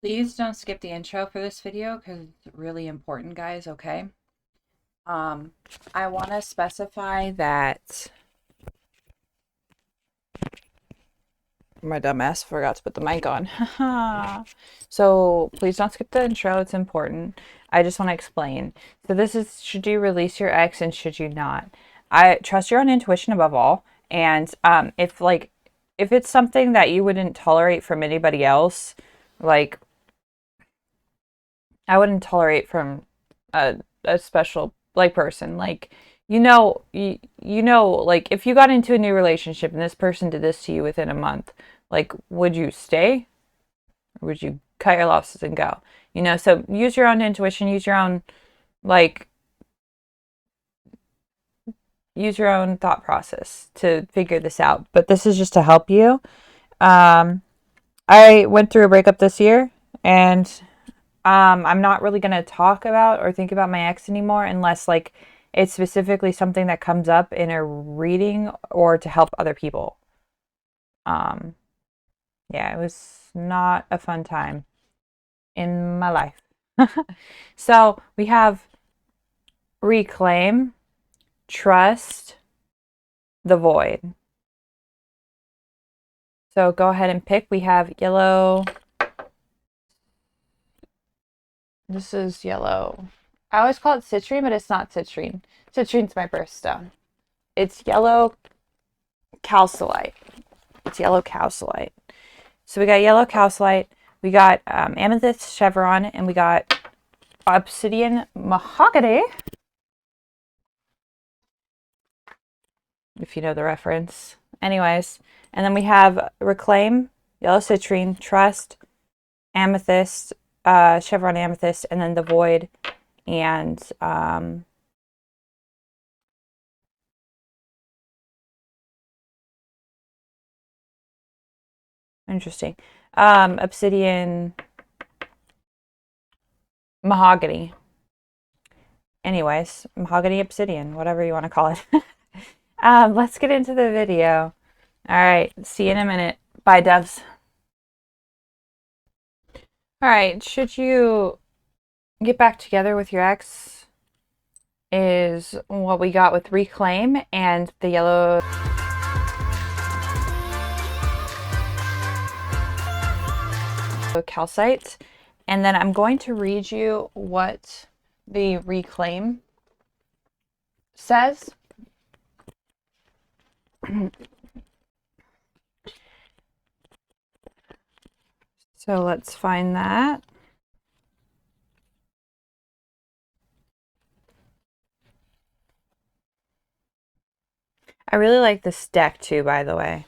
Please don't skip the intro for this video because it's really important, guys, okay? Um, I want to specify that my dumbass forgot to put the mic on. So please don't skip the intro, it's important. I just want to explain. So this is, should you release your ex and should you not? I trust your own intuition above all. And if it's something that you wouldn't tolerate from anybody else, like I wouldn't tolerate from a special like person. Like like if you got into a new relationship and this person did this to you within a month, like would you stay or would you cut your losses and go? So use your own intuition, like use your own thought process to figure this out. But this is just to help you. Um, I went through a breakup this year and I'm not really going to talk about or think about my ex anymore unless like it's specifically something that comes up in a reading or to help other people. Um, yeah, it was not a fun time in my life. So we have reclaim, trust, the void. So go ahead and pick. We have yellow. This is yellow. I always call it citrine, but it's not citrine. Citrine's my birthstone. It's yellow calcite. It's yellow calcite. So we got yellow calcite, we got amethyst chevron, and we got obsidian mahogany, if you know the reference. Anyways, and then we have reclaim, yellow citrine, trust, amethyst, chevron amethyst, and then the void, and interesting. Obsidian mahogany. Anyways, mahogany obsidian, whatever you want to call it. Let's get into the video. All right, see you in a minute. Bye, doves. All right, should you get back together with your ex is what we got with reclaim and the yellow calcite. And then I'm going to read you what the reclaim says. So let's find that. I really like this deck too, by the way.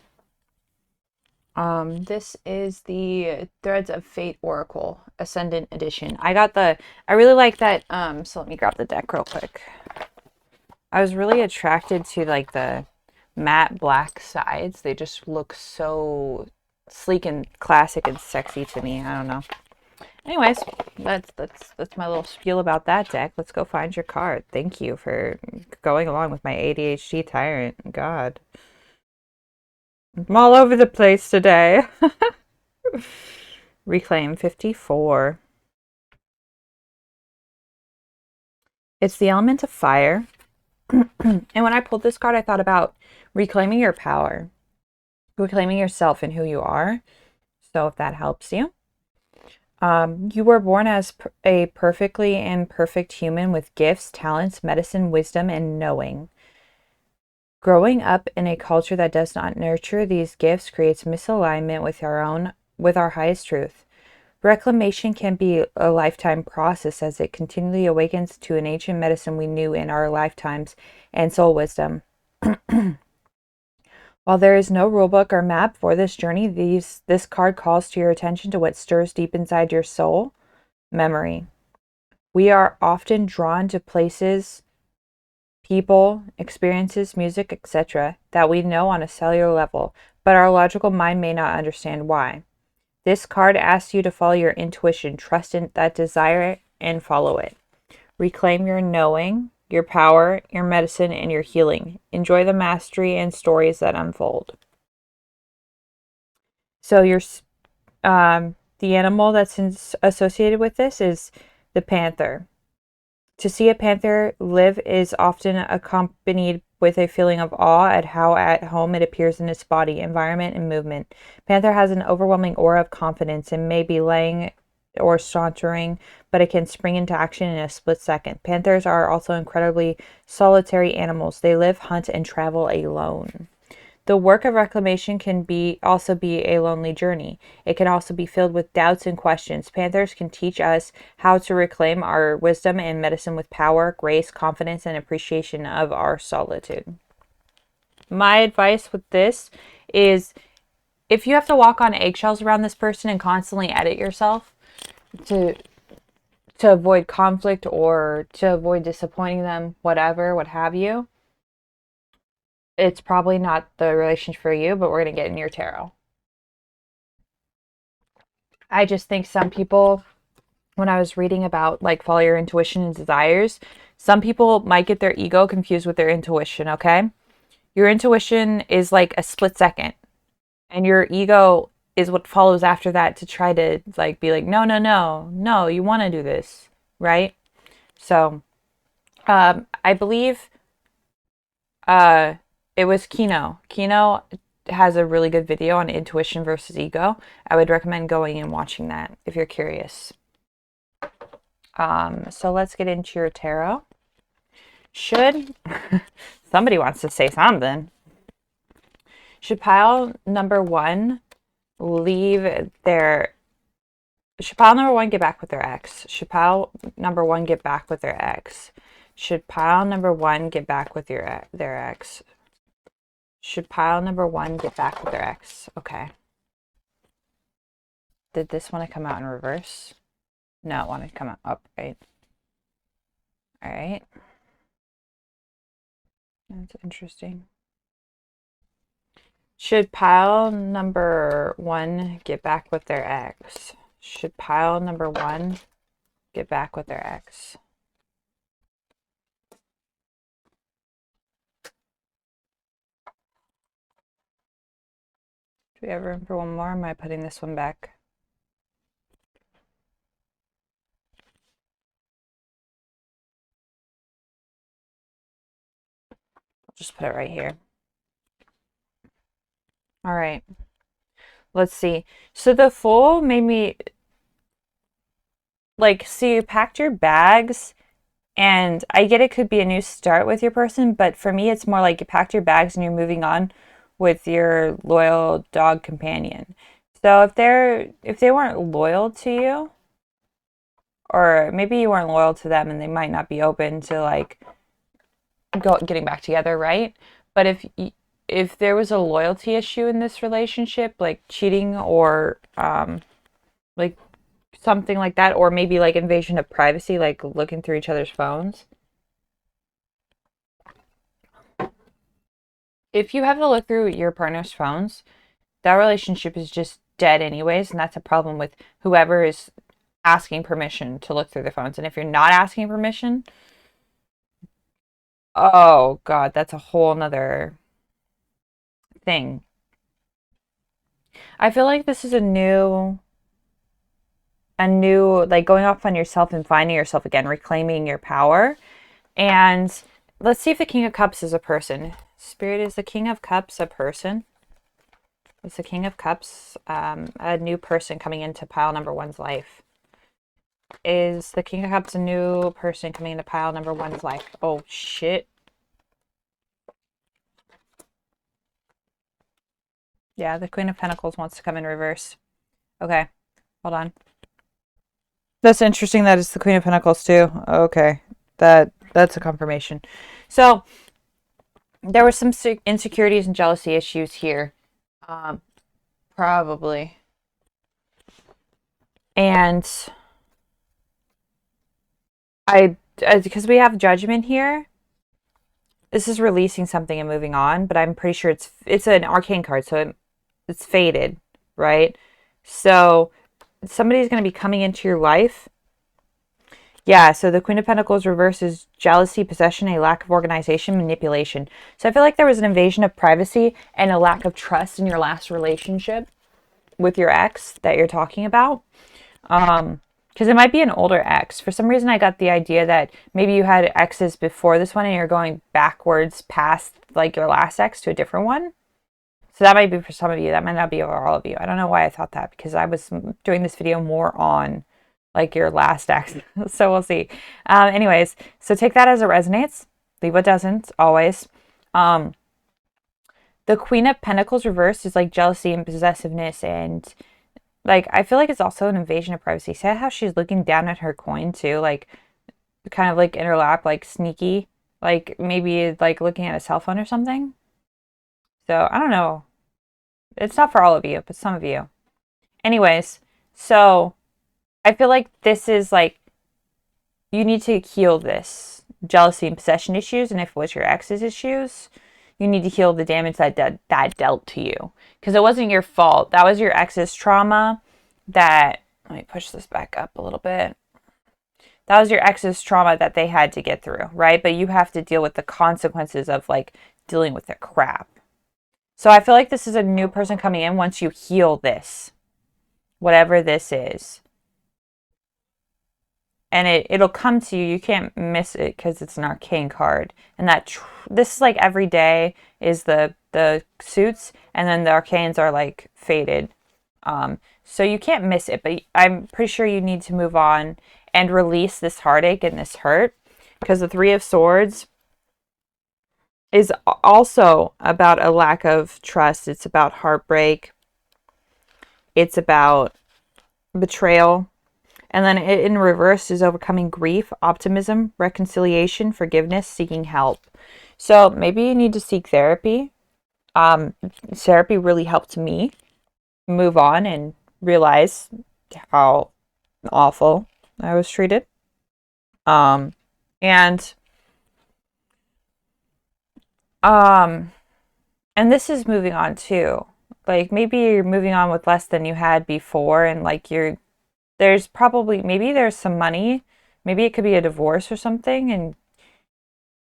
This is the Threads of Fate Oracle Ascendant Edition. I really like that. So let me grab the deck real quick. I was really attracted to like the matte black sides. They just look so sleek and classic and sexy to me. I don't know. Anyways, that's my little spiel about that deck. Let's go find your card. Thank you for going along with my ADHD tyrant. God. I'm all over the place today. Reclaim 54. It's the element of fire. And when I pulled this card, I thought about reclaiming your power, reclaiming yourself and who you are. So if that helps you. You were born as a perfectly imperfect human with gifts, talents, medicine, wisdom, and knowing. Growing up in a culture that does not nurture these gifts creates misalignment with our highest truth. Reclamation can be a lifetime process as it continually awakens to an ancient medicine we knew in our lifetimes and soul wisdom. While there is no rulebook or map for this journey, this card calls to your attention to what stirs deep inside your soul, memory. We are often drawn to places, people, experiences, music, etc., that we know on a cellular level, but our logical mind may not understand why. This card asks you to follow your intuition, trust in that desire, and follow it. Reclaim your knowing, your power, your medicine, and your healing. Enjoy the mastery and stories that unfold. So the the animal that's associated with this is the panther. To see a panther live is often accompanied with a feeling of awe at how at home it appears in its body, environment, and movement. Panther has an overwhelming aura of confidence and may be laying or sauntering, but it can spring into action in a split second. Panthers are also incredibly solitary animals. They live, hunt, and travel alone. The work of reclamation can also be a lonely journey. It can also be filled with doubts and questions. Panthers can teach us how to reclaim our wisdom and medicine with power, grace, confidence, and appreciation of our solitude. My advice with this is, if you have to walk on eggshells around this person and constantly edit yourself to avoid conflict or to avoid disappointing them, whatever, what have you, it's probably not the relationship for you, but we're going to get in your tarot. I just think some people, when I was reading about like follow your intuition and desires, some people might get their ego confused with their intuition, okay? Your intuition is like a split second, and your ego is what follows after that to try to like be like, no, no, no, no, you want to do this, right? So, I believe, it was Kino. Kino has a really good video on intuition versus ego. I would recommend going and watching that if you're curious. So let's get into your tarot. Should somebody wants to say something? Should pile number one should pile number one get back with their ex? Should pile number one get back with their ex? Should pile number one get back with their ex? Should pile number one get back with their ex? Okay. Did this want to come out in reverse? No, it wanted to come out upright. All right. That's interesting. Should pile number one get back with their ex? Should pile number one get back with their ex? Do we have room for one more? Am I putting this one back? I'll just put it right here. All right. Let's see. So the Fool made me like, see, you packed your bags, and I get it could be a new start with your person, but for me, it's more like you packed your bags and you're moving on with your loyal dog companion. So if they weren't loyal to you, or maybe you weren't loyal to them and they might not be open to like getting back together, right? But if there was a loyalty issue in this relationship, like cheating or like something like that, or maybe like invasion of privacy, like looking through each other's phones. If you have to look through your partner's phones, that relationship is just dead anyways, and that's a problem with whoever is asking permission to look through the phones. And if you're not asking permission, oh God, that's a whole nother thing. I feel like this is a new like going off on yourself and finding yourself again, reclaiming your power. And let's see if the King of Cups is a person. Spirit, is the King of Cups a person? Is the King of Cups a new person coming into pile number one's life? Is the King of Cups a new person coming into pile number one's life? Oh, shit. Yeah, the Queen of Pentacles wants to come in reverse. Okay, hold on. That's interesting that it's the Queen of Pentacles too. Okay, that's a confirmation. So there were some insecurities and jealousy issues here, probably, and because we have Judgment here, this is releasing something and moving on. But I'm pretty sure it's an arcane card, so it's faded, right? So somebody's going to be coming into your life. Yeah, so the Queen of Pentacles reverse is jealousy, possession, a lack of organization, manipulation. So I feel like there was an invasion of privacy and a lack of trust in your last relationship with your ex that you're talking about. Because it might be an older ex. For some reason, I got the idea that maybe you had exes before this one and you're going backwards past like your last ex to a different one. So that might be for some of you. That might not be for all of you. I don't know why I thought that, because I was doing this video more on like your last ex. So we'll see. Anyways, so take that as it resonates. Leave what doesn't, always. The Queen of Pentacles reversed is like jealousy and possessiveness, and like I feel like it's also an invasion of privacy. See how she's looking down at her coin too, like kind of like in her lap, like sneaky, like maybe like looking at a cell phone or something. So I don't know. It's not for all of you, but some of you. Anyways, so I feel like this is like you need to heal this jealousy and possession issues, and if it was your ex's issues, you need to heal the damage that dealt to you, because it wasn't your fault. That was your ex's trauma. Let me push this back up a little bit. That was your ex's trauma that they had to get through, right? But you have to deal with the consequences of like dealing with the crap. So I feel like this is a new person coming in once you heal this, whatever this is. And it'll come to you. You can't miss it because it's an arcane card. And this is like every day is the suits, and then the arcanes are like faded. So you can't miss it, but I'm pretty sure you need to move on and release this heartache and this hurt, because the Three of Swords is also about a lack of trust. It's about heartbreak. It's about betrayal. And then in reverse is overcoming grief, optimism, reconciliation, forgiveness, seeking help. So maybe you need to seek therapy. Therapy really helped me move on and realize how awful I was treated. And this is moving on too. Like maybe you're moving on with less than you had before, and like there's some money. Maybe it could be a divorce or something, and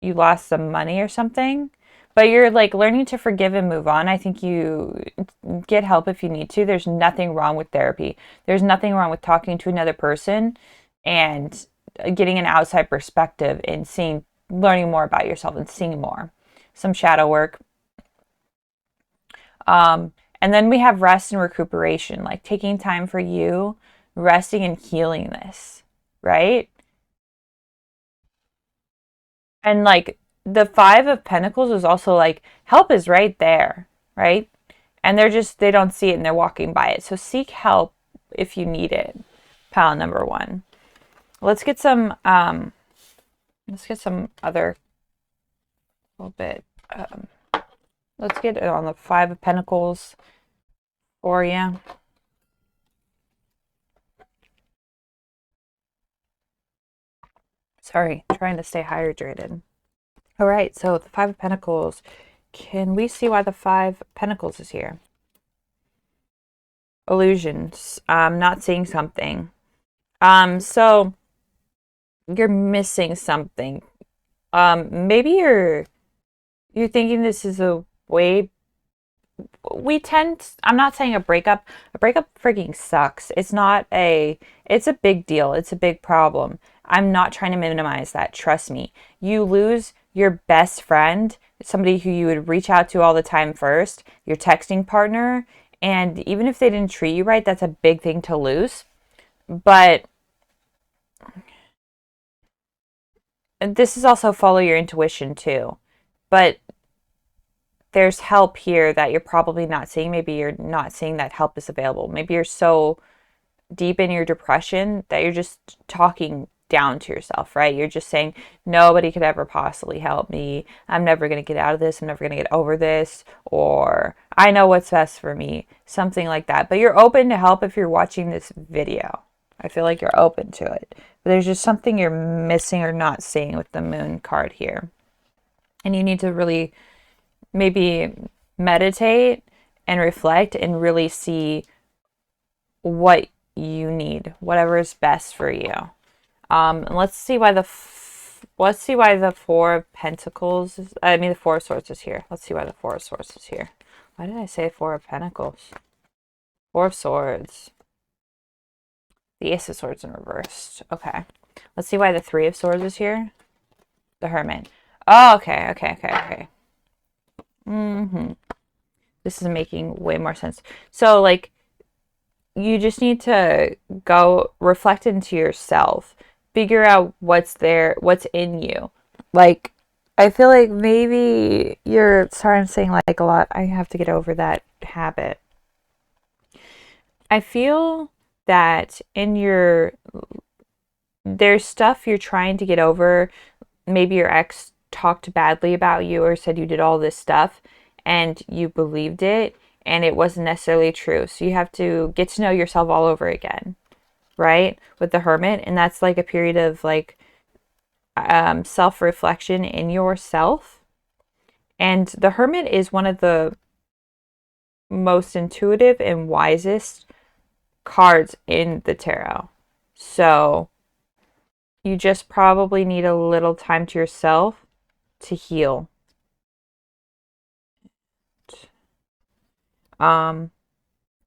you lost some money or something. But you're like learning to forgive and move on. I think you get help if you need to. There's nothing wrong with therapy. There's nothing wrong with talking to another person and getting an outside perspective and learning more about yourself and seeing more. Some shadow work. And then we have rest and recuperation, like taking time for you, resting and healing this, right? And like the Five of Pentacles is also like help is right there, right? And they don't see it and they're walking by it. So seek help if you need it. Pile number one. Let's get some other little bit. Let's get it on the Five of Pentacles for you. Sorry, trying to stay hydrated. All right, so the Five of Pentacles. Can we see why the Five of Pentacles is here? Illusions. Not seeing something. So you're missing something. Maybe you're thinking this is a way. I'm not saying a breakup. A breakup freaking sucks. It's a big deal. It's a big problem. I'm not trying to minimize that. Trust me. You lose your best friend, somebody who you would reach out to all the time first, your texting partner, and even if they didn't treat you right, that's a big thing to lose. But this is also follow your intuition too. But there's help here that you're probably not seeing. Maybe you're not seeing that help is available. Maybe you're so deep in your depression that you're just talking down to yourself, right? You're just saying, nobody could ever possibly help me. I'm never going to get out of this. I'm never going to get over this. Or I know what's best for me. Something like that. But you're open to help if you're watching this video. I feel like you're open to it. But there's just something you're missing or not seeing with the Moon card here. And you need to really maybe meditate and reflect and really see what you need, whatever is best for you. Let's see why the Four of Pentacles the Four of Swords is here. Let's see why the Four of Swords is here. Why did I say Four of Pentacles? Four of Swords. The Ace of Swords in reverse. Okay. Let's see why the Three of Swords is here. The Hermit. Oh, okay. This is making way more sense. So, like, you just need to go reflect into yourself. Figure out what's there, what's in you. Like, I feel like maybe you're, sorry, I'm saying like a lot. I have to get over that habit. I feel that there's stuff you're trying to get over. Maybe your ex talked badly about you or said you did all this stuff and you believed it and it wasn't necessarily true. So you have to get to know yourself all over again, right? With the Hermit. And that's like a period of like self-reflection in yourself. And the Hermit is one of the most intuitive and wisest cards in the tarot. So you just probably need a little time to yourself to heal. Yeah,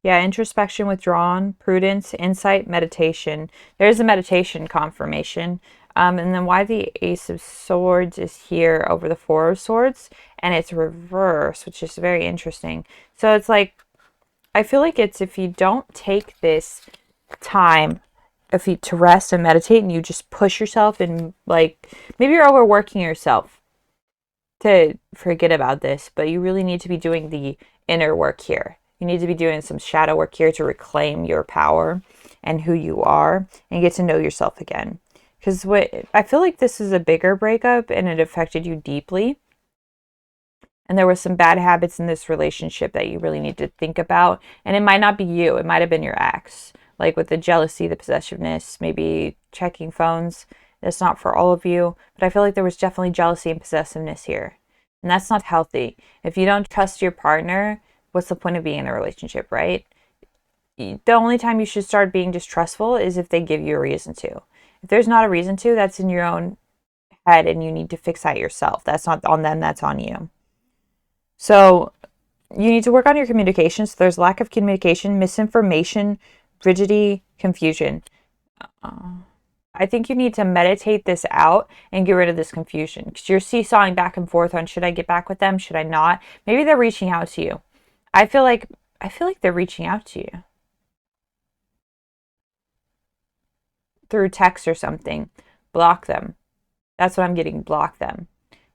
introspection, withdrawn, prudence, insight, meditation. There's a meditation confirmation. And then why the Ace of Swords is here over the Four of Swords, and it's reverse, which is very interesting. So it's like, I feel like it's if you don't take this time to rest and meditate and you just push yourself and like, maybe you're overworking yourself to forget about this, but you really need to be doing the inner work here. You need to be doing some shadow work here to reclaim your power and who you are and get to know yourself again. Because I feel like this is a bigger breakup and it affected you deeply. And there were some bad habits in this relationship that you really need to think about. And it might not be you. It might have been your ex. Like with the jealousy, the possessiveness, maybe checking phones. That's not for all of you. But I feel like there was definitely jealousy and possessiveness here. And that's not healthy. If you don't trust your partner, what's the point of being in a relationship, right? The only time you should start being distrustful is if they give you a reason to. If there's not a reason to, that's in your own head and you need to fix that yourself. That's not on them, that's on you. So you need to work on your communication. So there's lack of communication, misinformation, rigidity, confusion. I think you need to meditate this out and get rid of this confusion because you're seesawing back and forth on should I get back with them, should I not? Maybe they're reaching out to you. I feel like they're reaching out to you through text or something. Block them. That's what I'm getting. Block them.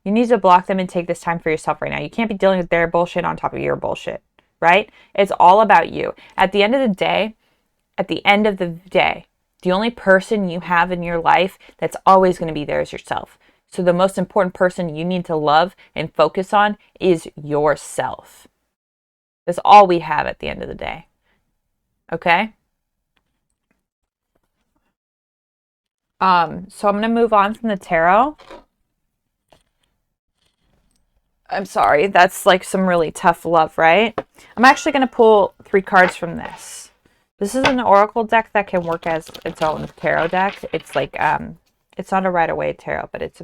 You need to block them and take this time for yourself right now. You can't be dealing with their bullshit on top of your bullshit, right? It's all about you. At the end of the day, the only person you have in your life that's always going to be there is yourself. So the most important person you need to love and focus on is yourself. That's all we have at the end of the day. Okay? So I'm going to move on from the tarot. I'm sorry, that's like some really tough love, right? I'm actually going to pull 3 cards from this. This is an oracle deck that can work as its own tarot deck. It's like, it's not a Rider-Waite tarot, but it's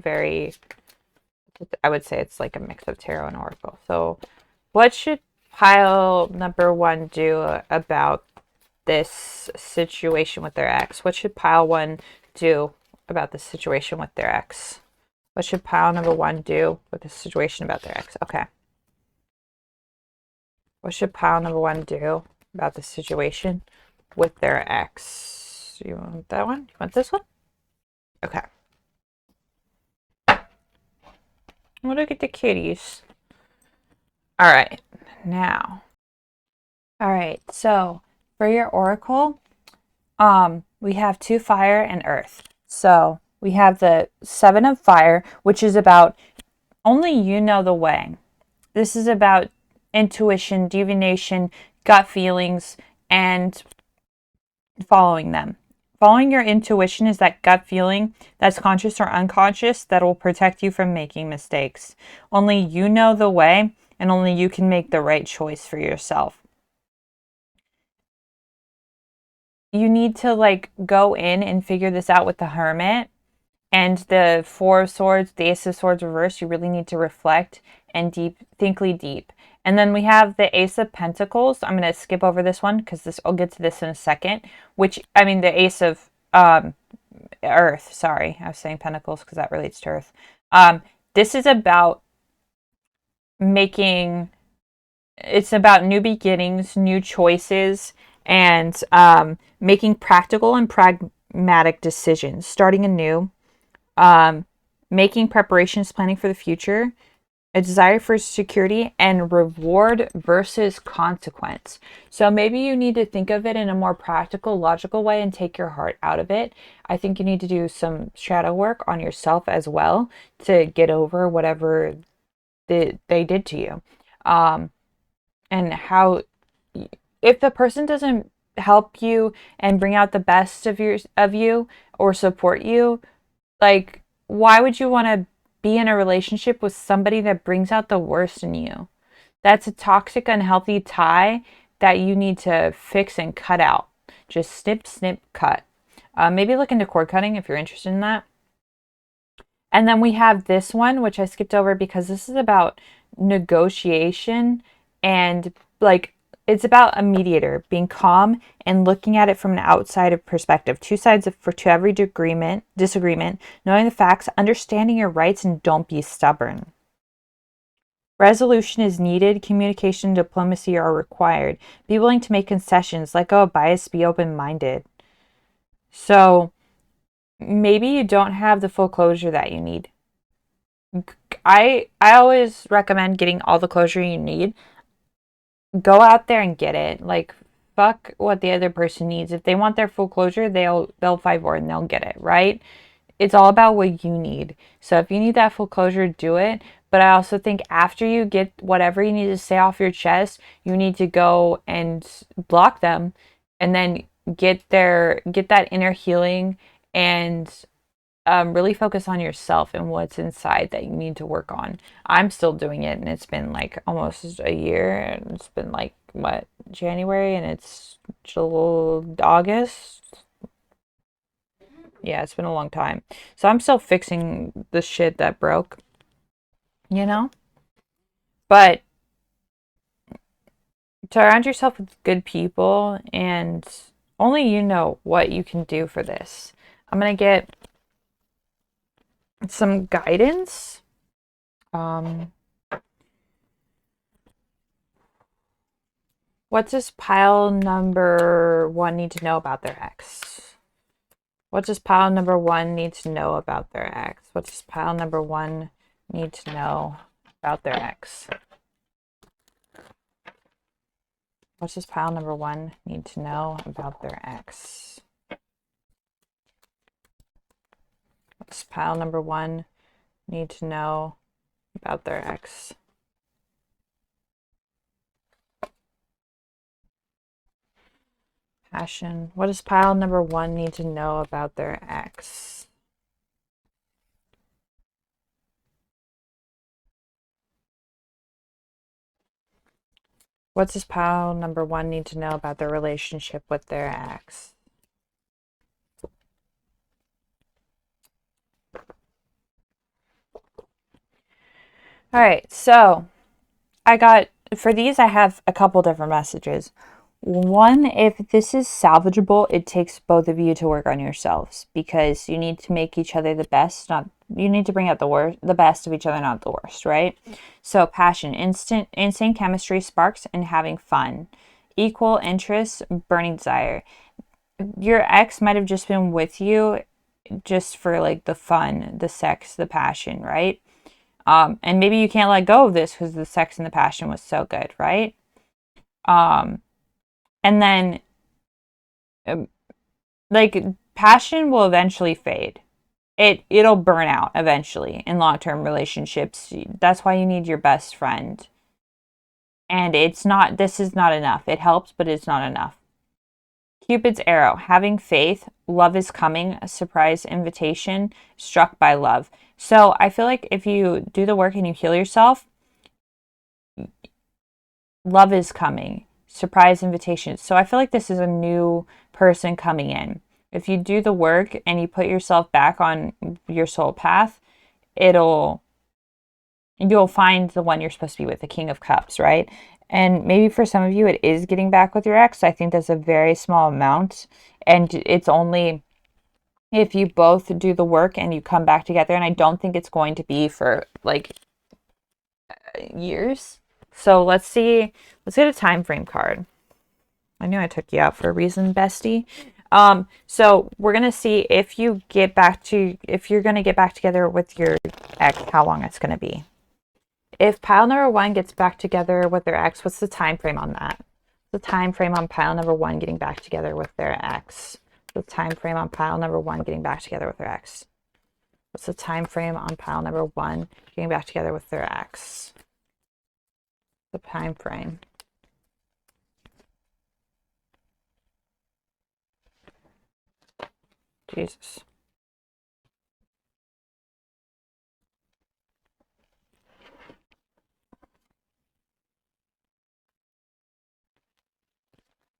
I would say it's like a mix of tarot and oracle. So what should pile number 1 do about this situation with their ex? What should pile 1 do about this situation with their ex? What should pile number 1 do with the situation about their ex? Okay. What should pile number 1 do about the situation with their ex? You want that one? You want this one? Okay. We'll look at the kitties. All right. Now. All right. So for your oracle, we have 2 fire and earth. So we have the 7 of fire, which is about only you know the way. This is about intuition, divination, gut feelings, and following them. Following your intuition is that gut feeling that's conscious or unconscious that will protect you from making mistakes. Only you know the way, and only you can make the right choice for yourself. You need to like go in and figure this out with the Hermit. And the 4 of Swords, the Ace of Swords reverse, you really need to reflect and thinkly deep. And then we have the Ace of Pentacles. I'm going to skip over this one because I'll get to this in a second. The Ace of Earth. Sorry, I was saying Pentacles because that relates to Earth. This is about it's about new beginnings, new choices, and making practical and pragmatic decisions, starting anew, making preparations, planning for the future, a desire for security, and reward versus consequence. So maybe you need to think of it in a more practical, logical way and take your heart out of it. I think you need to do some shadow work on yourself as well to get over whatever they did to you. And how, if the person doesn't help you and bring out the best of you or support you, like, why would you want to be in a relationship with somebody that brings out the worst in you? That's a toxic, unhealthy tie that you need to fix and cut out. Just snip, snip, cut. Maybe look into cord cutting if you're interested in that. And then we have this one, which I skipped over because this is about negotiation and it's about a mediator being calm and looking at it from an outside perspective. Two sides to every disagreement, knowing the facts, understanding your rights, and don't be stubborn. Resolution is needed. Communication and diplomacy are required. Be willing to make concessions. Let go of bias. Be open-minded. So maybe you don't have the full closure that you need. I always recommend getting all the closure you need. Go out there and get it. Like, fuck what the other person needs. If they want their full closure, they'll fight for it and they'll get it, right? It's all about what you need. So if you need that full closure, do it. But I also think after you get whatever you need to say off your chest, you need to go and block them and then get that inner healing and really focus on yourself and what's inside that you need to work on. I'm still doing it, and it's been like almost a year, and it's been like January, and it's August. Yeah, it's been a long time. So I'm still fixing the shit that broke, But surround yourself with good people, and only you know what you can do for this. I'm gonna get some guidance. What does pile number 1 need to know about their ex? What does pile number 1 need to know about their ex? What does pile number 1 need to know about their ex? What does pile number 1 need to know about their ex? What does pile number 1 need to know about their ex? Passion. What does pile number 1 need to know about their ex? What does pile number 1 need to know about their relationship with their ex? All right, so for these, I have a couple different messages. One, if this is salvageable, it takes both of you to work on yourselves because you need to make each other the best, you need to bring out the best of each other, not the worst, right? So passion, insane chemistry, sparks, and having fun. Equal interest, burning desire. Your ex might have just been with you just for like the fun, the sex, the passion, right? And maybe you can't let go of this because the sex and the passion was so good, right? And then, passion will eventually fade. It'll burn out eventually in long-term relationships. That's why you need your best friend. And this is not enough. It helps, but it's not enough. Cupid's arrow, having faith, love is coming, a surprise invitation, struck by love. So I feel like if you do the work and you heal yourself, love is coming, surprise invitation. So I feel like this is a new person coming in. If you do the work and you put yourself back on your soul path, it'll you'll find the one you're supposed to be with, the King of Cups, right? And maybe for some of you, it is getting back with your ex. I think that's a very small amount. And it's only if you both do the work and you come back together. And I don't think it's going to be for like years. So let's see. Let's get a time frame card. I knew I took you out for a reason, bestie. So we're gonna see if you get back to if you're gonna get back together with your ex, how long it's gonna be. If pile number one gets back together with their ex, what's the time frame on that? The time frame on pile number one getting back together with their ex. The time frame on pile number one getting back together with their ex. What's the time frame on pile number one getting back together with their ex? The time frame. Jesus.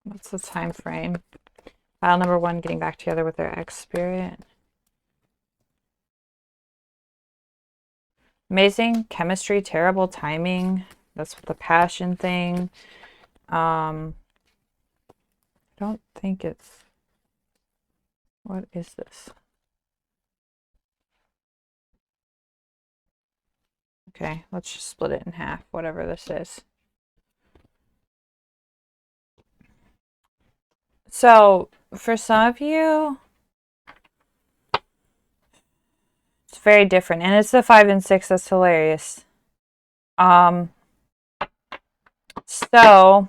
What's the time frame? Pile number one getting back together with their ex spirit. Amazing chemistry, terrible timing. That's the passion thing. I don't think it's... What is this? Okay, let's just split it in half, whatever this is. So, for some of you, it's very different. And it's the 5 and 6, that's hilarious. So,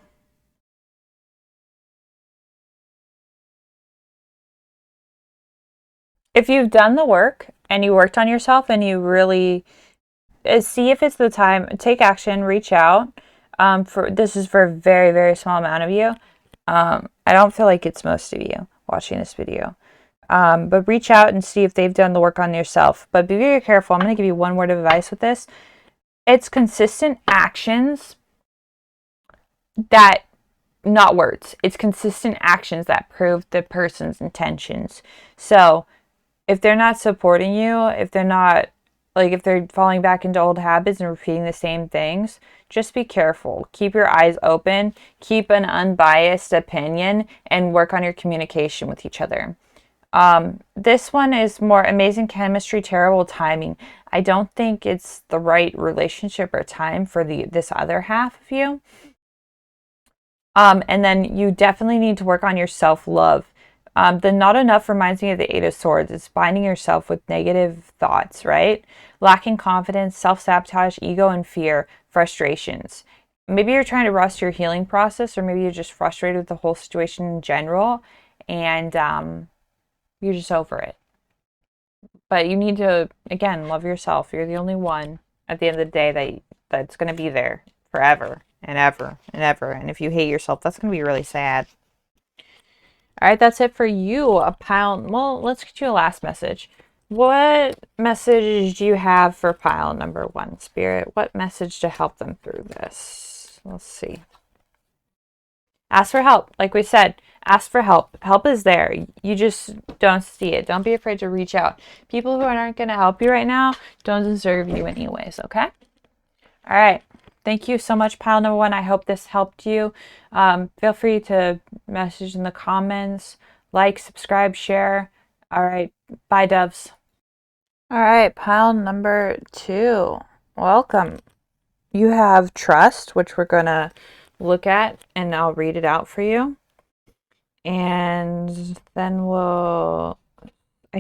if you've done the work and you worked on yourself and you really see if it's the time, take action, reach out. This is for a very, very small amount of you. I don't feel like it's most of you watching this video. But reach out and see if they've done the work on yourself. But be very careful. I'm going to give you one word of advice with this. It's consistent actions that, not words, it's consistent actions that prove the person's intentions. So if they're not supporting you, if they're not, like if they're falling back into old habits and repeating the same things, just be careful. Keep your eyes open, keep an unbiased opinion, and work on your communication with each other. This one is more amazing chemistry, terrible timing. I don't think it's the right relationship or time for this other half of you. And then you definitely need to work on your self-love. The not enough reminds me of the 8 of Swords. It's binding yourself with negative thoughts, right? Lacking confidence, self-sabotage, ego, and fear, frustrations. Maybe you're trying to rush your healing process, or maybe you're just frustrated with the whole situation in general, and you're just over it. But you need to, again, love yourself. You're the only one at the end of the day that's going to be there forever and ever and ever. And if you hate yourself, that's going to be really sad. All right, that's it for you. Well, let's get you a last message. What message do you have for pile number one, Spirit? What message to help them through this? Let's see. Ask for help. Like we said, ask for help. Help is there. You just don't see it. Don't be afraid to reach out. People who aren't going to help you right now don't deserve you anyways, okay? All right. Thank you so much, pile number one. I hope this helped you. Feel free to message in the comments, like, subscribe, share. All right. Bye, doves. All right. Pile number two. Welcome. You have trust, which we're going to look at, and I'll read it out for you. And then I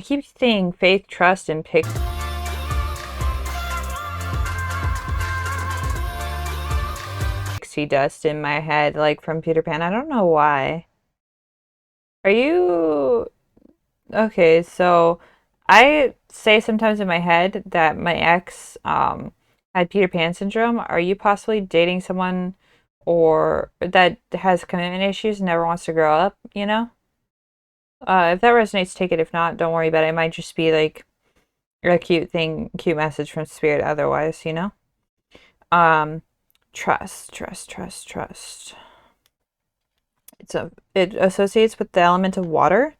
keep seeing faith, trust, and pixie dust in my head, like from Peter Pan. I don't know why. Are you... Okay, so I say sometimes in my head that my ex had Peter Pan syndrome. Are you possibly dating someone or that has commitment issues and never wants to grow up, you know? If that resonates, take it. If not, don't worry about it. It might just be like a cute message from spirit otherwise, you know? Trust. It associates with the element of water.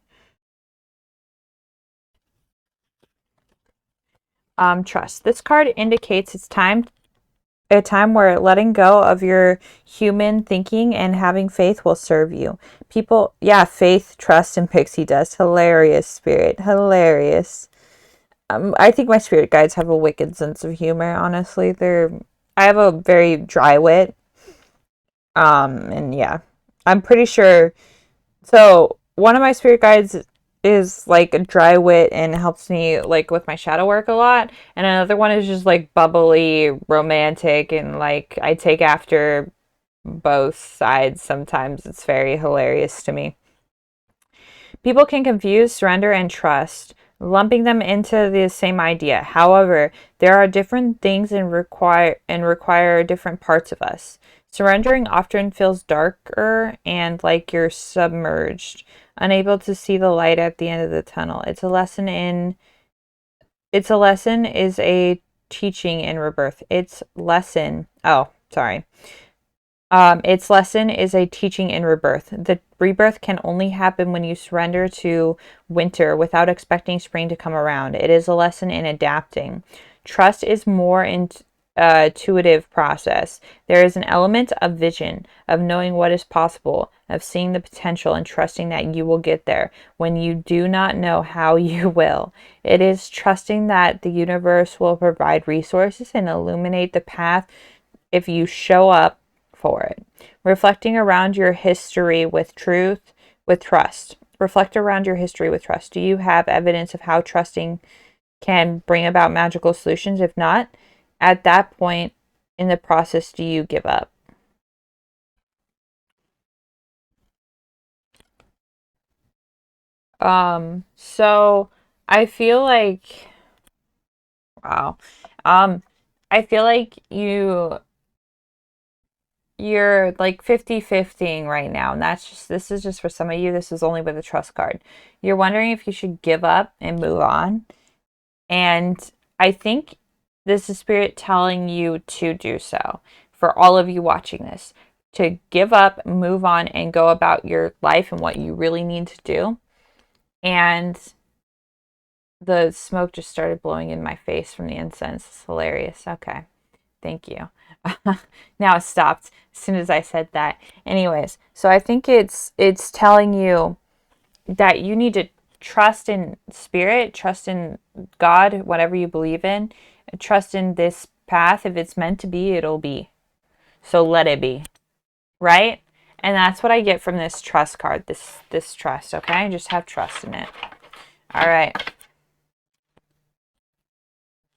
Trust. This card indicates it's time a time where letting go of your human thinking and having faith will serve you. People, yeah, faith, trust, and pixie dust. Hilarious, spirit. Hilarious. I think my spirit guides have a wicked sense of humor, honestly. I have a very dry wit. And yeah, I'm pretty sure. So one of my spirit guides is like a dry wit and helps me like with my shadow work a lot. And another one is just like bubbly, romantic, and like I take after both sides sometimes. It's very hilarious to me. People can confuse surrender and trust, lumping them into the same idea. However, there are different things and require different parts of us. Surrendering often feels darker and like you're submerged, unable to see the light at the end of the tunnel. It's a lesson is a teaching in rebirth. Its lesson is a teaching in rebirth. The rebirth can only happen when you surrender to winter without expecting spring to come around. It is a lesson in adapting. Trust is more intuitive process. There is an element of vision, of knowing what is possible, of seeing the potential and trusting that you will get there when you do not know how you will. It is trusting that the universe will provide resources and illuminate the path if you show up for it. Reflecting around your history with trust. Reflect around your history with trust. Do you have evidence of how trusting can bring about magical solutions? If not, at that point in the process, do you give up? So I feel like, wow. Um, I feel like you're like 50-50 right now, and this is just for some of you. This is only with a trust card. You're wondering if you should give up and move on, and I think this is spirit telling you to do so. For all of you watching this, to give up, move on, and go about your life and what you really need to do. And the smoke just started blowing in my face from the incense. It's hilarious. Okay, thank you. Now it stopped as soon as I said that. Anyways, so I think it's telling you that you need to trust in spirit, trust in God, whatever you believe in, trust in this path. If it's meant to be, it'll be. So let it be, right? And that's what I get from this trust card. This trust, okay? Just have trust in it. All right.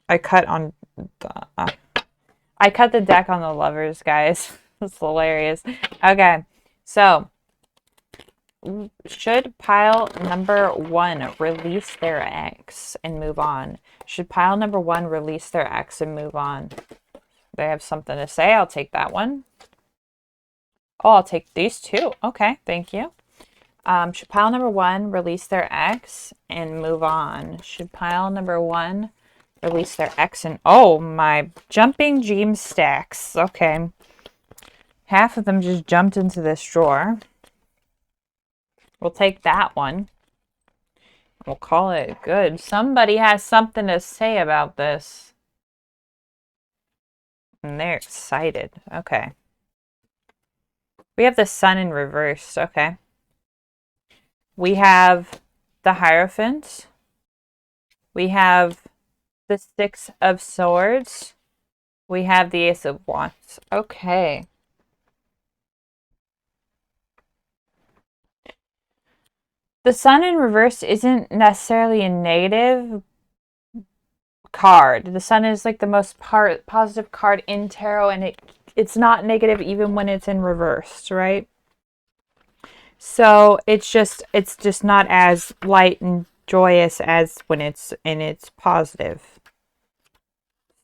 I cut on the I cut the deck on the lovers, guys. It's hilarious. Okay, so should pile number one release their ex and move on? Should pile number one release their ex and move on? They have something to say. I'll take that one. Oh, I'll take these two. Okay, thank you. Should pile number one release their ex and move on? Should pile number one release their ex and oh my jumping gem stacks. Okay. Half of them just jumped into this drawer. We'll take that one. We'll call it good. Somebody has something to say about this. And they're excited. Okay. We have the sun in reverse. Okay. We have the Hierophant. We have the Six of Swords. We have the Ace of Wands. Okay. The sun in reverse isn't necessarily a negative card. The sun is like the most positive card in tarot, and it's not negative even when it's in reverse, right? So it's just not as light and joyous as when it's in its positive.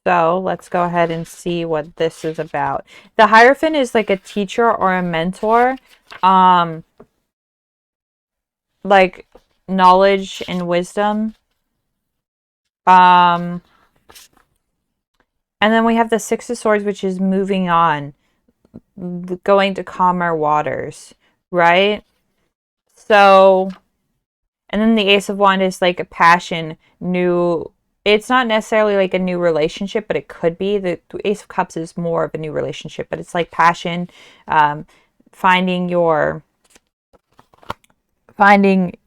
So let's go ahead and see what this is about. The Hierophant is like a teacher or a mentor, like knowledge and wisdom. And then we have the Six of Swords, which is moving on, going to calmer waters, right? So, and then the Ace of Wands is like a passion, new. it's not necessarily like a new relationship, but it could be. The Ace of Cups is more of a new relationship, but it's like passion, um, finding your finding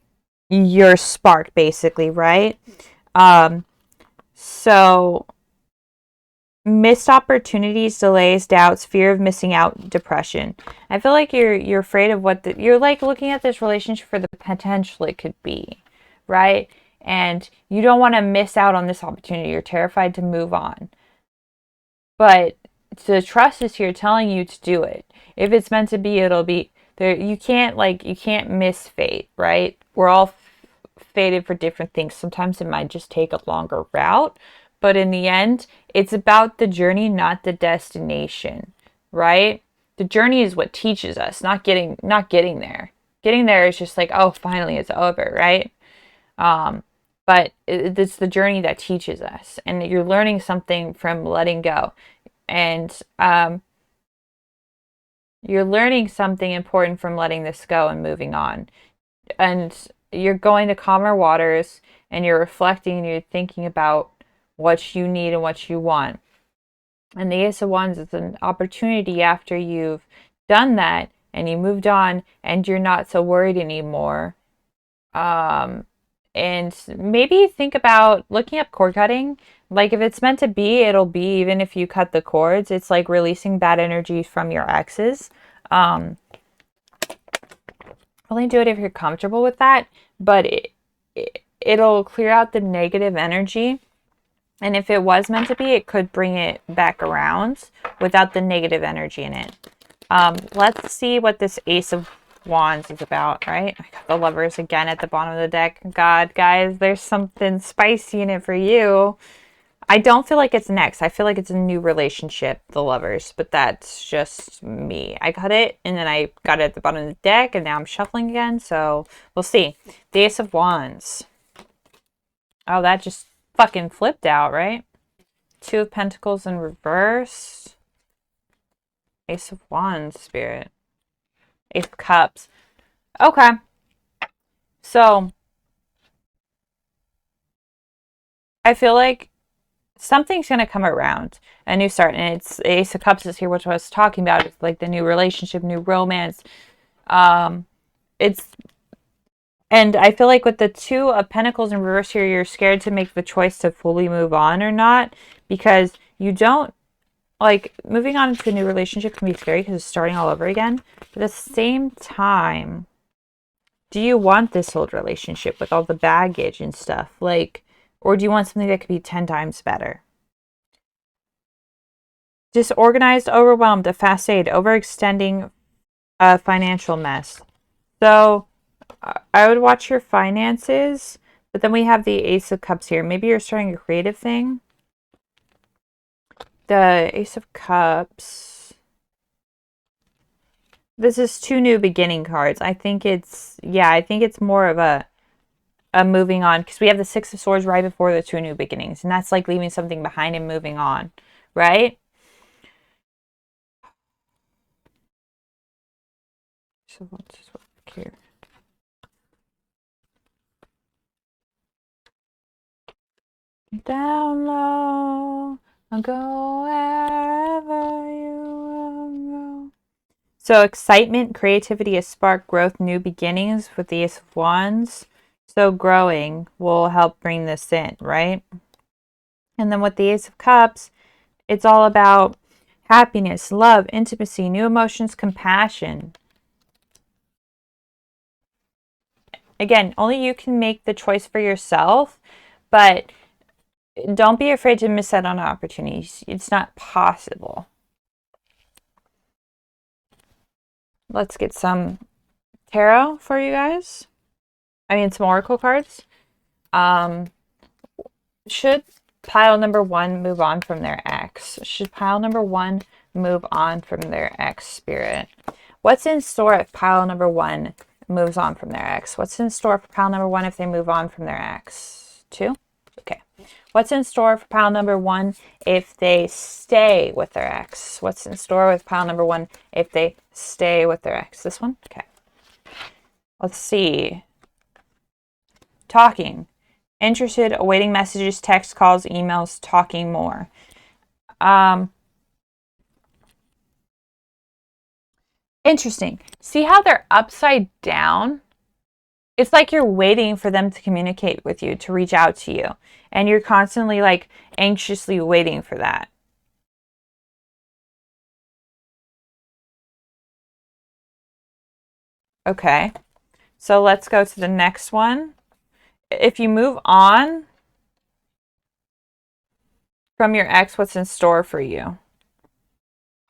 your spark, basically, right? Um, so missed opportunities, delays, doubts, fear of missing out, depression. I feel like you're afraid of you're like looking at this relationship for the potential it could be, right? And you don't want to miss out on this opportunity. You're terrified to move on. But the trust is here telling you to do it. If it's meant to be, it'll be there. You can't miss fate, right? We're all fated for different things. Sometimes it might just take a longer route, but in the end, it's about the journey, not the destination, right? The journey is what teaches us, not getting there. Getting there is just like, oh, finally it's over, right? But it's the journey that teaches us, and you're learning something from letting go, and you're learning something important from letting this go and moving on. And you're going to calmer waters, and you're reflecting, and you're thinking about what you need and what you want. And the Ace of Wands is an opportunity after you've done that and you moved on and you're not so worried anymore. And maybe think about looking up cord cutting. Like if it's meant to be, it'll be, even if you cut the cords. It's like releasing bad energy from your exes. Only do it if you're comfortable with that, but it'll clear out the negative energy. And if it was meant to be, it could bring it back around without the negative energy in it. Let's see what this Ace of Wands is about, right? I got the Lovers again at the bottom of the deck. God, guys, there's something spicy in it for you. I don't feel like it's next. I feel like it's a new relationship, the Lovers, but that's just me. I got it, and then I got it at the bottom of the deck, and now I'm shuffling again, so we'll see. The Ace of Wands. Oh, that just fucking flipped out, right? Two of Pentacles in reverse. Ace of Wands, Spirit. Ace of Cups. Okay. So, I feel like something's going to come around. A new start. And it's Ace of Cups is here, which I was talking about. It's like the new relationship, new romance. It's And I feel like with the Two of Pentacles in reverse here, you're scared to make the choice to fully move on or not, because you don't, like, moving on into a new relationship can be scary because it's starting all over again. But at the same time, do you want this old relationship with all the baggage and stuff? Like, or do you want something that could be 10 times better? Disorganized, overwhelmed, a fast aid, overextending, a financial mess. So I would watch your finances, but then we have the Ace of Cups here. Maybe you're starting a creative thing. The Ace of Cups. This is two new beginning cards. I think it's more of a moving on, because we have the Six of Swords right before the two new beginnings, and that's like leaving something behind and moving on, right? So let's just look here. Down low, I'll go wherever you will go. So excitement, creativity, a spark, growth, new beginnings with the Ace of Wands. So growing will help bring this in, right? And then with the Ace of Cups, it's all about happiness, love, intimacy, new emotions, compassion. Again, only you can make the choice for yourself, but don't be afraid to miss out on opportunities. It's not possible. Let's get some tarot for you guys. I mean, some oracle cards. Should pile number one move on from their ex? Should pile number one move on from their ex, Spirit? What's in store if pile number one moves on from their ex? What's in store for pile number one if they move on from their ex? Two? Okay. What's in store for pile number one if they stay with their ex? What's in store with pile number one if they stay with their ex? This one? Okay. Let's see. Talking interested, awaiting messages, text, calls, emails, talking more. Interesting. See how they're upside down? It's like you're waiting for them to communicate with you, to reach out to you. And you're constantly like anxiously waiting for that. Okay. So let's go to the next one. If you move on from your ex, what's in store for you?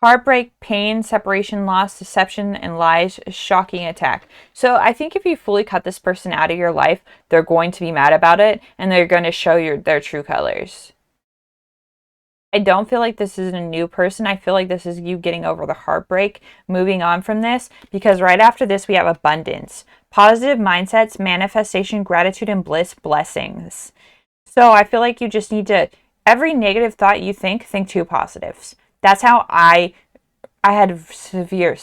Heartbreak, pain, separation, loss, deception, and lies, shocking attack. So I think if you fully cut this person out of your life, they're going to be mad about it and they're going to show their true colors. I don't feel like this is a new person. I feel like this is you getting over the heartbreak, moving on from this, because right after this, we have abundance, positive mindsets, manifestation, gratitude, and bliss, blessings. So I feel like you just need to, every negative thought you think two positives. That's how I had severe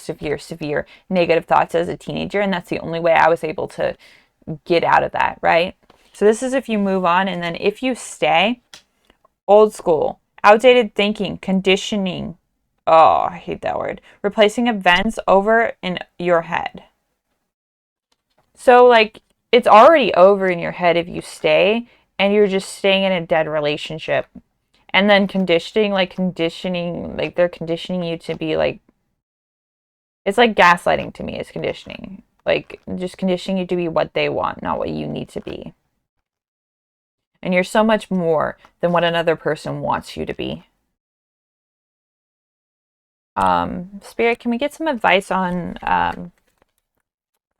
negative thoughts as a teenager, and that's the only way I was able to get out of that, right? So this is if you move on, and then if you stay, old school, outdated thinking, conditioning. Oh, I hate that word. Replacing events over in your head. So like it's already over in your head if you stay, and you're just staying in a dead relationship. And then conditioning, like they're conditioning you to be like, it's like gaslighting to me is conditioning. Like just conditioning you to be what they want, not what you need to be. And you're so much more than what another person wants you to be. Spirit, can we get some advice on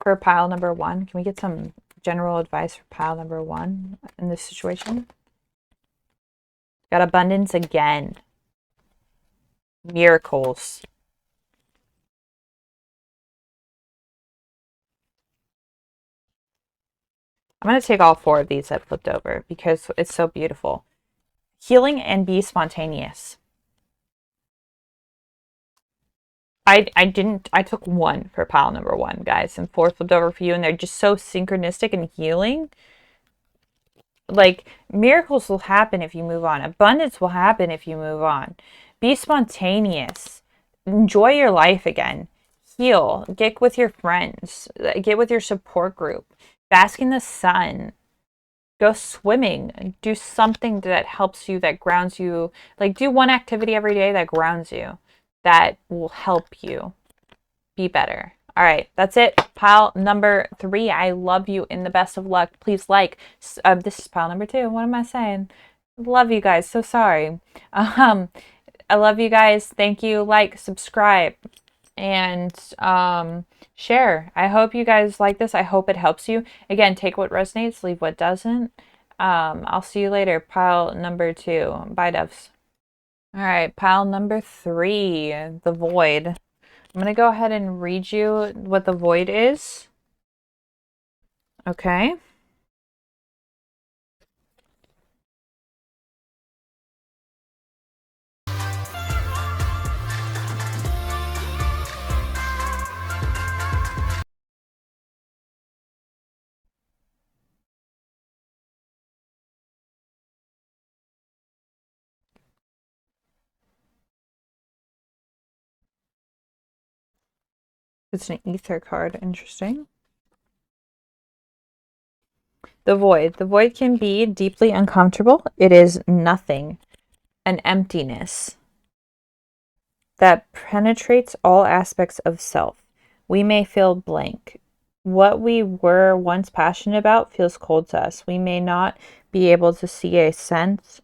for pile number 1? Can we get some general advice for pile number 1 in this situation? Got abundance again. Miracles. I'm going to take all 4 of these that flipped over because it's so beautiful. Healing and be spontaneous. I took 1 for pile number 1, guys, and 4 flipped over for you, and they're just so synchronistic and healing. Like, miracles will happen if you move on. Abundance will happen if you move on. Be spontaneous. Enjoy your life again. Heal. Get with your friends. Get with your support group. Bask in the sun. Go swimming. Do something that helps you, that grounds you. Like, do one activity every day that grounds you. That will help you be better. All right, that's it. Pile number 3. I love you and the best of luck. Please like. This is pile number 2. What am I saying? Love you guys. So sorry. I love you guys. Thank you. Like, subscribe, and share. I hope you guys like this. I hope it helps you. Again, take what resonates, leave what doesn't. I'll see you later. Pile number 2. Bye, doves. All right, pile number 3, the void. I'm going to go ahead and read you what the void is. Okay. It's an ether card. Interesting. The void. The void can be deeply uncomfortable. It is nothing, an emptiness that penetrates all aspects of self. We may feel blank. What we were once passionate about feels cold to us. We may not be able to see a sense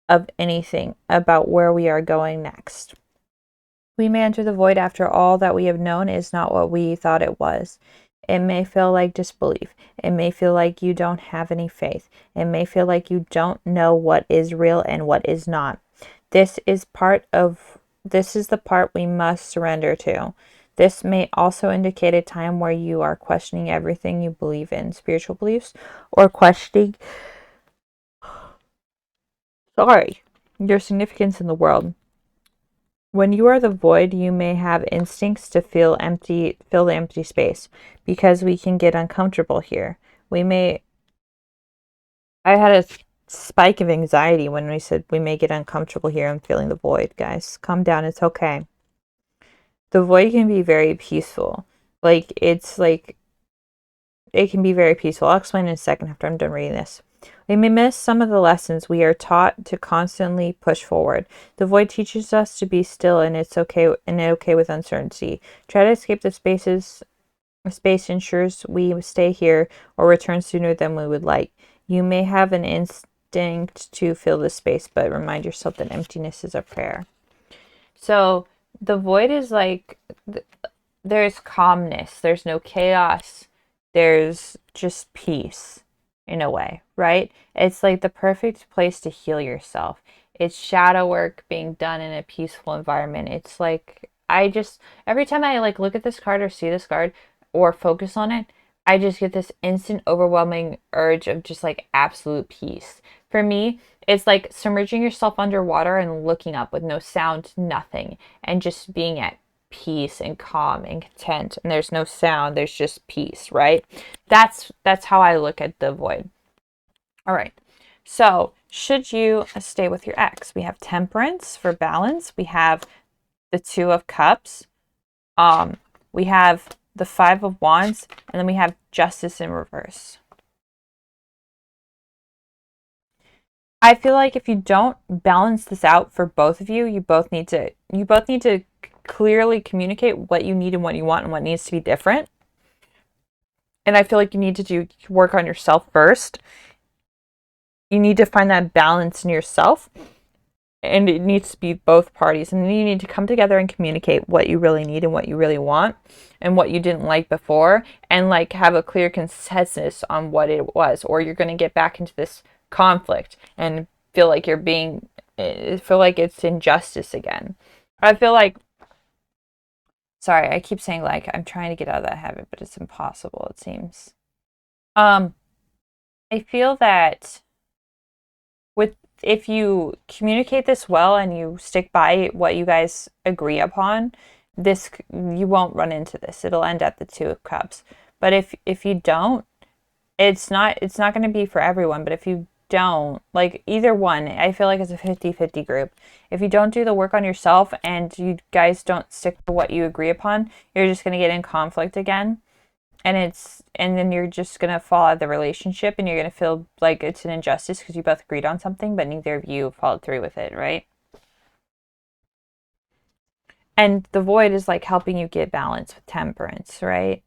of anything about where we are going next. We may enter the void after all that we have known is not what we thought it was. It may feel like disbelief. It may feel like you don't have any faith. It may feel like you don't know what is real and what is not. This is the part we must surrender to. This may also indicate a time where you are questioning everything you believe in, spiritual beliefs, or questioning your significance in the world. When you are the void, you may have instincts to fill the empty space, because we can get uncomfortable here. I had a spike of anxiety when we said we may get uncomfortable here. I'm feeling the void, guys. Calm down. It's okay. The void can be very peaceful. Like, it can be very peaceful. I'll explain in a second after I'm done reading this. We may miss some of the lessons we are taught to constantly push forward. The void teaches us to be still, and it's okay with uncertainty. Try to escape the space ensures we stay here or return sooner than we would like. You may have an instinct to fill the space, but remind yourself that emptiness is a prayer. So the void is like there's calmness, there's no chaos, there's just peace in a way, right? It's like the perfect place to heal yourself. It's shadow work being done in a peaceful environment. It's like every time I like look at this card or see this card or focus on it, I just get this instant overwhelming urge of just like absolute peace. For me, it's like submerging yourself underwater and looking up with no sound, nothing, and just being at peace and calm and content. And there's no sound, there's just peace, right? That's how I look at the void. All right. So, should you stay with your ex? We have Temperance for balance. We have the Two of Cups. We have the Five of Wands, and then we have Justice in reverse. I feel like if you don't balance this out for both of you, you both need to clearly communicate what you need and what you want and what needs to be different. And I feel like you need to do work on yourself first. You need to find that balance in yourself, and it needs to be both parties. And then you need to come together and communicate what you really need and what you really want and what you didn't like before, and like have a clear consensus on what it was, or you're going to get back into this conflict and feel like it's injustice again. I feel like, sorry, I keep saying like, I'm trying to get out of that habit, but it's impossible, it seems. I feel that if you communicate this well and you stick by what you guys agree upon, you won't run into this. It'll end at the Two of Cups. But if you don't, it's not going to be for everyone, but if you don't, like either one, I feel like it's a 50-50 group. If you don't do the work on yourself and you guys don't stick to what you agree upon, you're just going to get in conflict again. And then you're just going to fall out of the relationship, and you're going to feel like it's an injustice because you both agreed on something, but neither of you followed through with it, right? And the void is like helping you get balance with Temperance, right?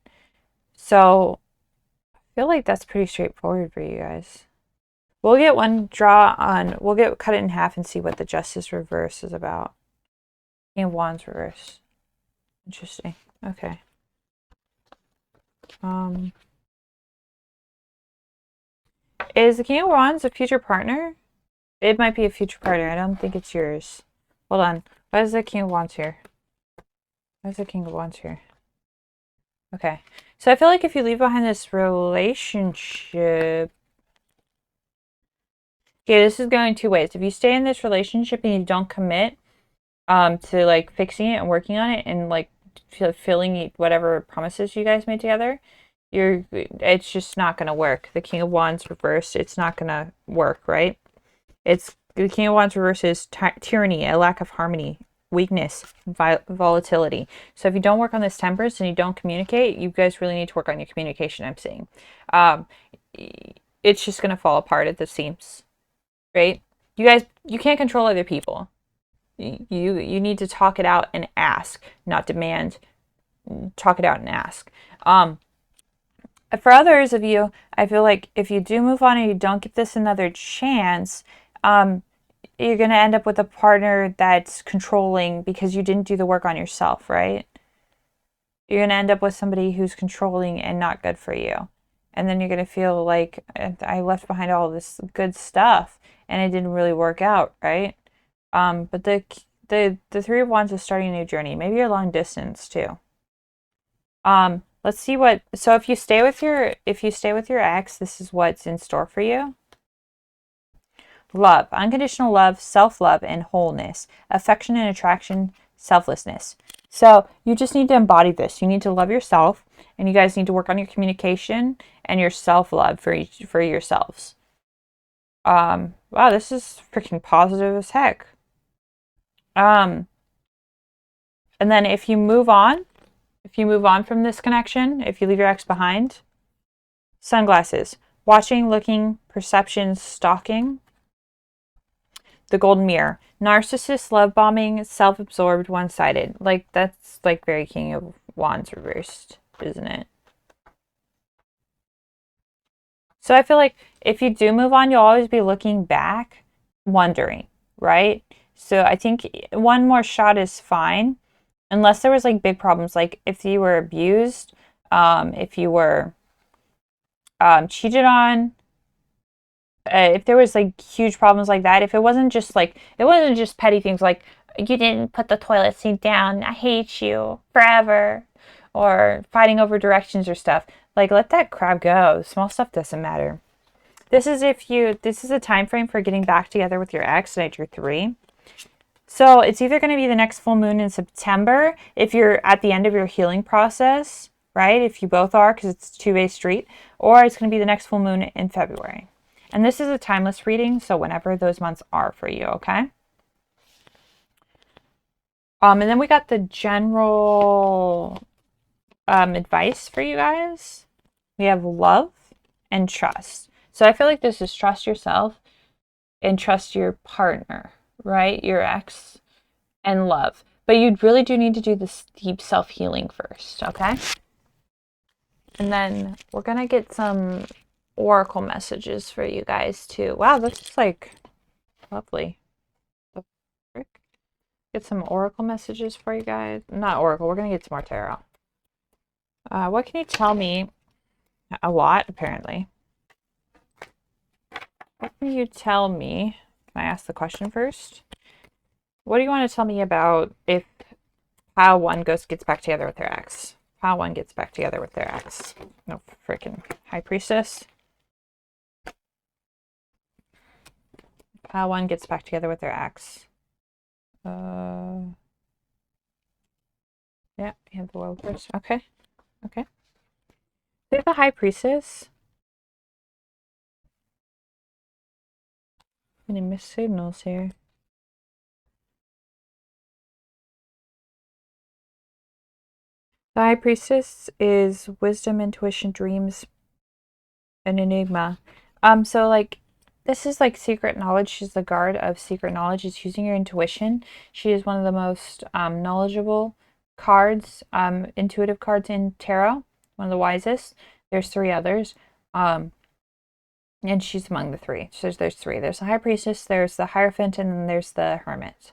So I feel like that's pretty straightforward for you guys. We'll get we'll cut it in half and see what the Justice reverse is about. King of Wands reverse. Interesting. Okay. Is the King of Wands a future partner? It might be a future partner. I don't think it's yours. Hold on. Why is the King of Wands here? Why is the King of Wands here? Okay. So I feel like if you leave behind this relationship... Okay, this is going two ways. If you stay in this relationship and you don't commit to like fixing it and working on it and like filling whatever promises you guys made together, it's just not going to work. The King of Wands reversed, it's not going to work, right? It's the King of Wands reversed is tyranny, a lack of harmony, weakness, volatility. So if you don't work on this Temperance and you don't communicate, you guys really need to work on your communication, I'm saying. It's just going to fall apart at the seams, right? You can't control other people. You need to talk it out and ask, not demand. Talk it out and ask. For others of you, I feel like if you do move on and you don't give this another chance, you're going to end up with a partner that's controlling because you didn't do the work on yourself, right? You're going to end up with somebody who's controlling and not good for you. And then you're going to feel like I left behind all this good stuff and it didn't really work out, right? But the Three of Wands is starting a new journey. Maybe you're long distance too. Let's see so if you stay with your ex, this is what's in store for you. Love, unconditional love, self-love, and wholeness, affection and attraction, selflessness. So you just need to embody this. You need to love yourself, and you guys need to work on your communication and your self-love for yourselves. Wow, this is freaking positive as heck. Um, and then if you move on from this connection, if you leave your ex behind, sunglasses, watching, looking, perception, stalking, the golden mirror, narcissist, love bombing, self-absorbed, one-sided. Like that's like very King of Wands reversed, isn't it? So I feel like if you do move on, you'll always be looking back, wondering, right? So I think one more shot is fine, unless there was like big problems, like if you were abused, if you were cheated on, if there was like huge problems like that, if it wasn't just petty things like you didn't put the toilet seat down, I hate you forever, or fighting over directions or stuff, like let that crap go. Small stuff doesn't matter. This is a time frame for getting back together with your ex at your 3. So it's either going to be the next full moon in September if you're at the end of your healing process, right? If you both are, because it's a two-way street, or it's going to be the next full moon in February. And this is a timeless reading, so whenever those months are for you, okay? And then we got the general advice for you guys. We have love and trust. So I feel like this is trust yourself and trust your partner, right? Your ex, and love. But you really do need to do this deep self-healing first, okay? And then we're going to get some oracle messages for you guys too. Wow, this is like lovely. The frick? Get some oracle messages for you guys. Not oracle, we're going to get some more tarot. What can you tell me? A lot, apparently. What can you tell me? Can I ask the question first? What do you want to tell me about if how one gets back together with their ex? How one gets back together with their ex? No freaking High Priestess. How one gets back together with their ex. Yeah, you have the World first. Okay. Okay. There's the High Priestess. Any missed signals here? The High Priestess is wisdom, intuition, dreams, an enigma. So like this is like secret knowledge. She's the guard of secret knowledge. It's using your intuition. She is one of the most knowledgeable cards, intuitive cards in tarot. One of the wisest. There's 3 others. And she's among the 3. So there's 3. There's the High Priestess, there's the Hierophant, and then there's the Hermit.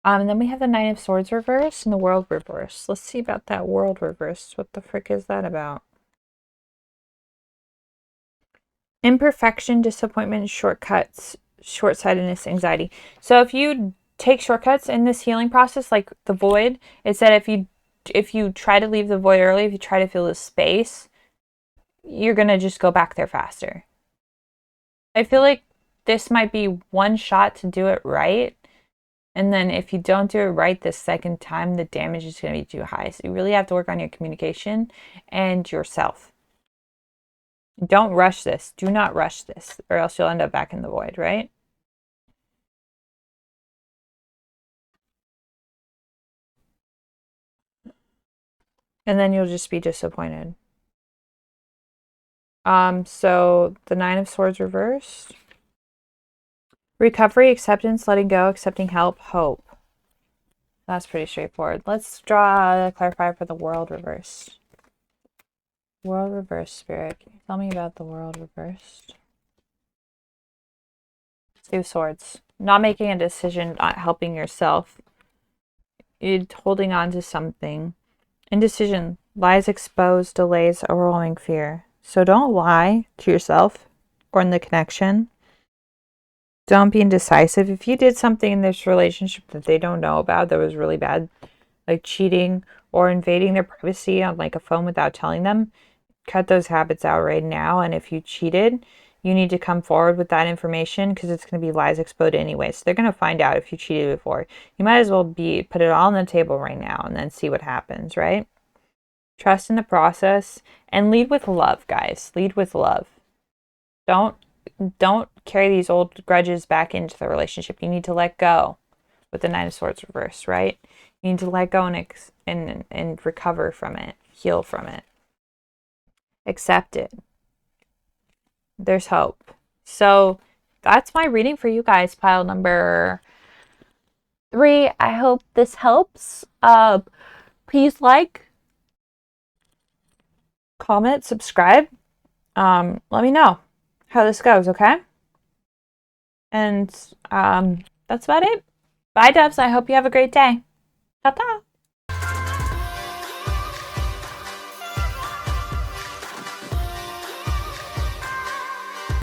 And then we have the Nine of Swords reverse and the World reverse. Let's see about that World reverse. What the frick is that about? Imperfection, disappointment, shortcuts, short-sightedness, anxiety. So if you take shortcuts in this healing process, like the void, it said if you try to leave the void early, if you try to fill the space, you're going to just go back there faster. I feel like this might be one shot to do it right. And then if you don't do it right the second time, the damage is going to be too high. So you really have to work on your communication and yourself. Don't rush this. Do not rush this, or else you'll end up back in the void, right? And then you'll just be disappointed. So the Nine of Swords reversed. Recovery, acceptance, letting go, accepting help, hope. That's pretty straightforward. Let's draw a clarifier for the World reversed. World reversed, Spirit. Can you tell me about the World reversed? 2 of Swords. Not making a decision, not helping yourself. You're holding on to something. Indecision, lies exposed, delays, overwhelming fear. So don't lie to yourself or in the connection. Don't be indecisive. If you did something in this relationship that they don't know about that was really bad, like cheating or invading their privacy on like a phone without telling them, cut those habits out right now. And if you cheated, you need to come forward with that information because it's going to be lies exposed anyway. So they're going to find out if you cheated before. You might as well put it all on the table right now and then see what happens, right? Trust in the process and lead with love, guys. Lead with love. Don't don't carry these old grudges back into the relationship. You need to let go with the Nine of Swords reversed, right? You need to let go and recover from it, heal from it, accept it. There's hope. So that's my reading for you guys, pile number 3. I hope this helps. Please like, comment, subscribe. Let me know how this goes, okay? And that's about it. Bye, doves. I hope you have a great day. Ta-ta.